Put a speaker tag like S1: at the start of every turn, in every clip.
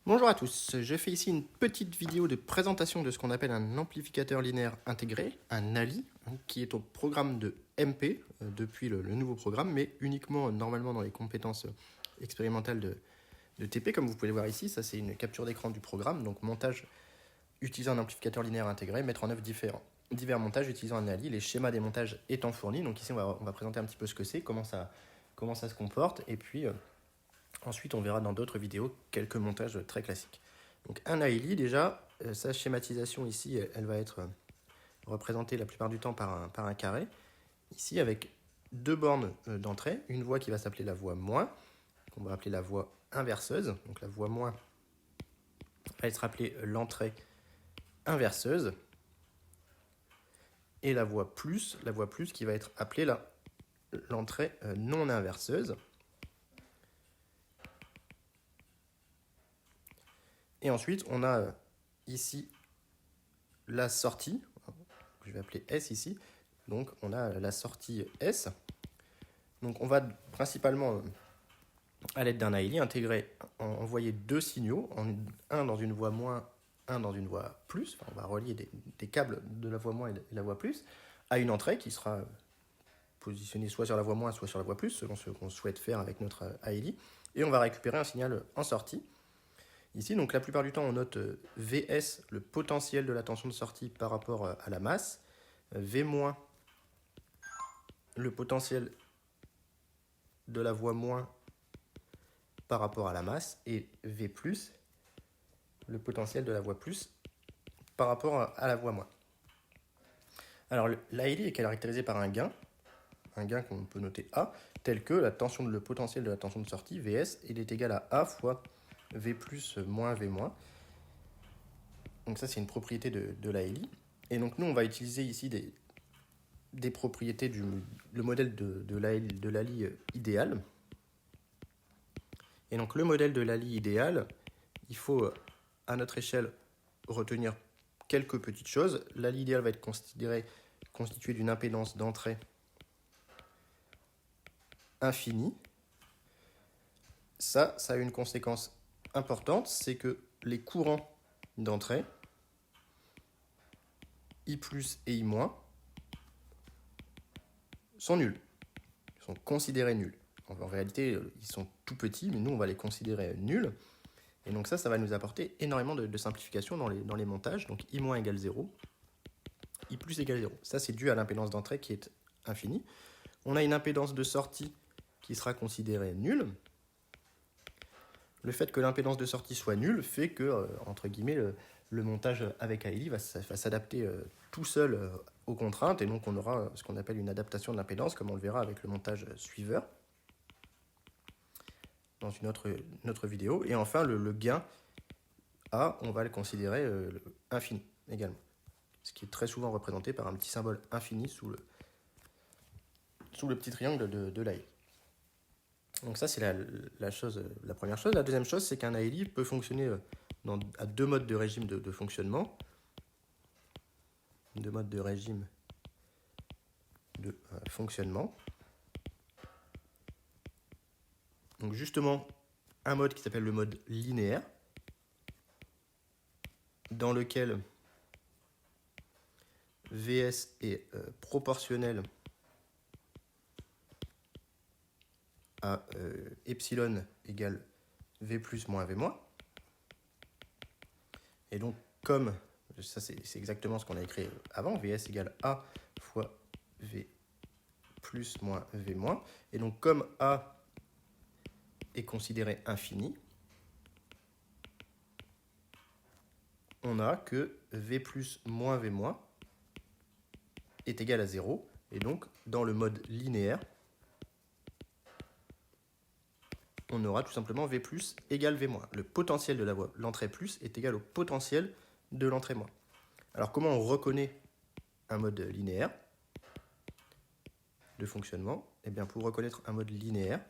S1: Bonjour à tous, je fais ici une petite vidéo de présentation de ce qu'on appelle un amplificateur linéaire intégré, un ALI, qui est au programme de MP depuis le nouveau programme, mais uniquement normalement dans les compétences expérimentales de TP, comme vous pouvez le voir ici. Ça, c'est une capture d'écran du programme, donc montage utilisant un amplificateur linéaire intégré, mettre en œuvre divers montages utilisant un ALI, les schémas des montages étant fournis. Donc ici, on va présenter un petit peu ce que c'est, comment ça se comporte, et puis ensuite, on verra dans d'autres vidéos quelques montages très classiques. Donc un ALI, déjà, sa schématisation ici, elle va être représentée la plupart du temps par un carré. Ici, avec deux bornes d'entrée, une voie qui va s'appeler la voie moins, qu'on va appeler la voie inverseuse. Donc la voie moins va être appelée l'entrée inverseuse. Et la voie plus qui va être appelée l'entrée non inverseuse. Et ensuite, on a ici la sortie, que je vais appeler S ici. Donc, on a la sortie S. Donc, on va principalement, à l'aide d'un ALI, envoyer deux signaux, un dans une voie moins, un dans une voie plus. Enfin, on va relier des câbles de la voie moins et de la voie plus à une entrée qui sera positionnée soit sur la voie moins, soit sur la voie plus, selon ce qu'on souhaite faire avec notre ALI. Et on va récupérer un signal en sortie. Ici, donc la plupart du temps, on note Vs, le potentiel de la tension de sortie par rapport à la masse, V-, le potentiel de la voie moins par rapport à la masse, et V+, le potentiel de la voie plus par rapport à la voie moins. Alors l'ALI est caractérisé par un gain qu'on peut noter A, tel que le potentiel de la tension de sortie, Vs, il est égal à A fois V plus moins V moins. Donc ça, c'est une propriété de l'ALI. Et donc nous, on va utiliser ici des propriétés le modèle de l'ALI idéal. Et donc le modèle de l'ALI idéal, il faut à notre échelle retenir quelques petites choses. L'ALI idéal va être constitué d'une impédance d'entrée infinie. Ça a une conséquence importante, c'est que les courants d'entrée, I plus et I moins, sont nuls, sont considérés nuls. En réalité, ils sont tout petits, mais nous, on va les considérer nuls. Et donc ça va nous apporter énormément de simplification dans les montages. Donc I moins égale 0, I plus égale 0. Ça, c'est dû à l'impédance d'entrée qui est infinie. On a une impédance de sortie qui sera considérée nulle. Le fait que l'impédance de sortie soit nulle fait que, entre guillemets, le montage avec ALI va s'adapter tout seul aux contraintes, et donc on aura ce qu'on appelle une adaptation de l'impédance, comme on le verra avec le montage suiveur dans une autre vidéo. Et enfin, le gain A, on va le considérer infini également, ce qui est très souvent représenté par un petit symbole infini sous le petit triangle de l'ALI. Donc ça, c'est la première chose. La deuxième chose, c'est qu'un ALI peut fonctionner à deux modes de régime de fonctionnement. Deux modes de régime de fonctionnement. Donc justement, un mode qui s'appelle le mode linéaire, dans lequel Vs est proportionnel à epsilon égale V plus moins V moins. Et donc, comme, ça c'est exactement ce qu'on a écrit avant, Vs égale A fois V plus moins V moins. Et donc, comme A est considéré infini, on a que V plus moins V moins est égal à 0. Et donc, dans le mode linéaire, on aura tout simplement V plus égale V moins. Le potentiel de l'entrée plus est égal au potentiel de l'entrée moins. Alors, comment on reconnaît un mode linéaire de fonctionnement? Eh bien, pour reconnaître un mode linéaire,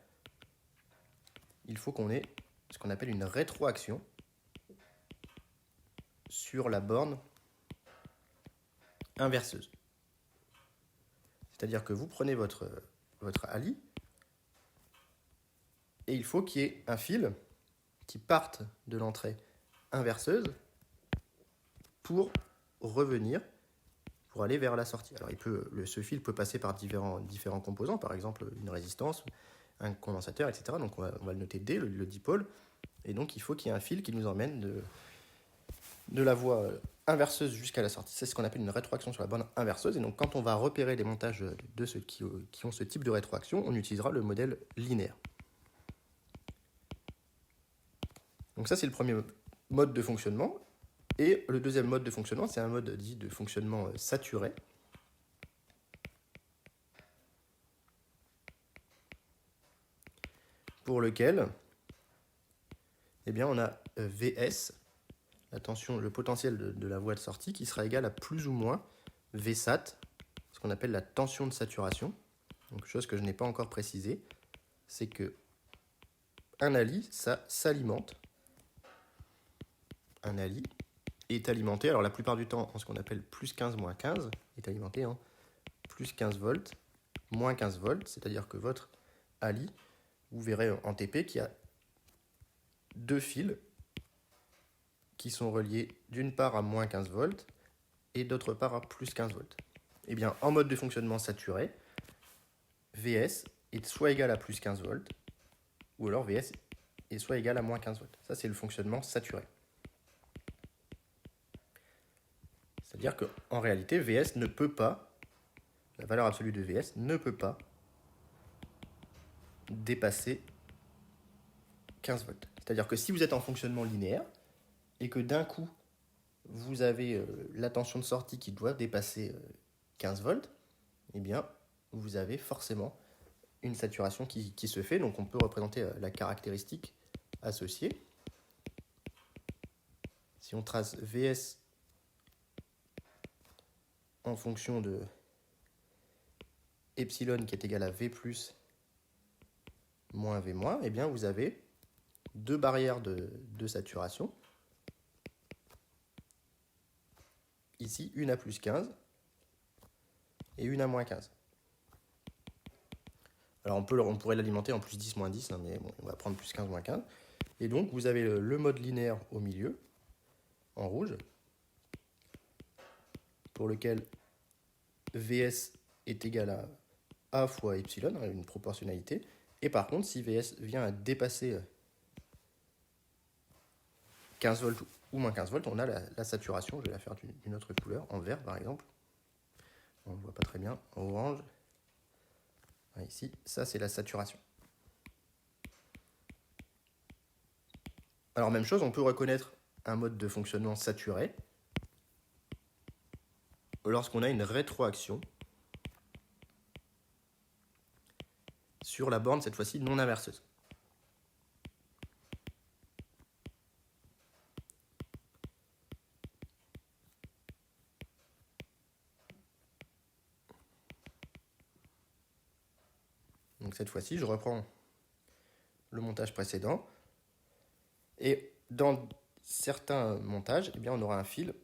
S1: il faut qu'on ait ce qu'on appelle une rétroaction sur la borne inverseuse. C'est-à-dire que vous prenez votre ALI et il faut qu'il y ait un fil qui partent de l'entrée inverseuse pour revenir, pour aller vers la sortie. Alors ce fil peut passer par différents composants, par exemple une résistance, un condensateur, etc. Donc on va le noter D, le dipôle. Et donc il faut qu'il y ait un fil qui nous emmène de la voie inverseuse jusqu'à la sortie. C'est ce qu'on appelle une rétroaction sur la borne inverseuse. Et donc quand on va repérer les montages de ceux qui ont ce type de rétroaction, on utilisera le modèle linéaire. Donc ça, c'est le premier mode de fonctionnement. Et le deuxième mode de fonctionnement, c'est un mode dit de fonctionnement saturé. Pour lequel eh bien, on a Vs, la tension, le potentiel de la voie de sortie, qui sera égal à plus ou moins Vsat, ce qu'on appelle la tension de saturation. Donc, chose que je n'ai pas encore précisée, c'est que un Ali, ça s'alimente. Un Ali est alimenté, alors la plupart du temps en ce qu'on appelle plus 15, moins 15, est alimenté en plus 15 volts, moins 15 volts, c'est-à-dire que votre Ali, vous verrez en TP qu'il y a deux fils qui sont reliés d'une part à moins 15 volts et d'autre part à plus 15 volts. Eh bien, en mode de fonctionnement saturé, Vs est soit égal à plus 15 volts, ou alors Vs est soit égal à moins 15 volts. Ça, c'est le fonctionnement saturé. C'est-à-dire qu'en réalité, Vs ne peut pas, la valeur absolue de Vs ne peut pas dépasser 15 volts. C'est-à-dire que si vous êtes en fonctionnement linéaire et que d'un coup, vous avez la tension de sortie qui doit dépasser 15 volts, eh bien, vous avez forcément une saturation qui se fait. Donc, on peut représenter la caractéristique associée. Si on trace Vs en fonction de epsilon qui est égal à V plus moins V moins, eh bien, vous avez deux barrières de saturation. Ici, une à plus 15 et une à moins 15. Alors on pourrait l'alimenter en plus 10, moins 10, hein, mais bon, on va prendre plus 15, moins 15. Et donc vous avez le mode linéaire au milieu, en rouge, pour lequel Vs est égal à A fois epsilon, une proportionnalité. Et par contre, si Vs vient à dépasser 15 volts ou moins 15 volts, on a la saturation. Je vais la faire d'une autre couleur, en vert par exemple. On ne voit pas très bien, en orange. Ici, ça c'est la saturation. Alors même chose, on peut reconnaître un mode de fonctionnement saturé lorsqu'on a une rétroaction sur la borne, cette fois-ci non inverseuse. Donc cette fois-ci, je reprends le montage précédent. Et dans certains montages, eh bien, on aura un fil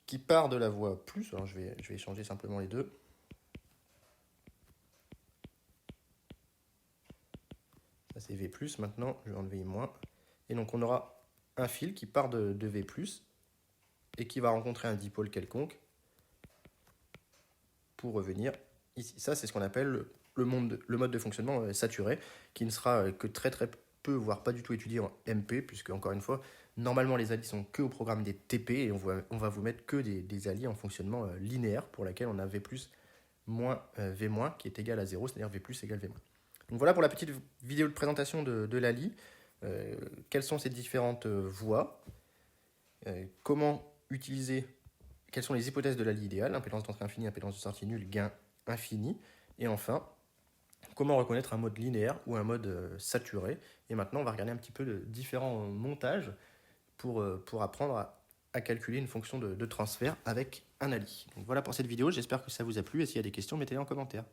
S1: qui part de la voie plus. Alors je vais échanger simplement les deux. Ça c'est V+, maintenant je vais enlever moins. Et donc on aura un fil qui part de V+, et qui va rencontrer un dipôle quelconque pour revenir ici. Ça c'est ce qu'on appelle le mode de fonctionnement saturé, qui ne sera que très peu, voire pas du tout étudié en MP, puisque encore une fois, normalement les alliés sont que au programme des TP, et on va vous mettre que des alliés en fonctionnement linéaire, pour laquelle on a V+, moins V-, qui est égal à 0, c'est-à-dire V+, égale V-. Donc voilà pour la petite vidéo de présentation de l'ALI. Quelles sont ces différentes voies, comment utiliser, quelles sont les hypothèses de l'ALI idéale, impédance d'entrée infinie, impédance de sortie nulle, gain infini, et enfin, comment reconnaître un mode linéaire ou un mode saturé. Et maintenant, on va regarder un petit peu de différents montages pour apprendre à calculer une fonction de transfert avec un ALI. Donc voilà pour cette vidéo, j'espère que ça vous a plu, et s'il y a des questions, mettez-les en commentaire.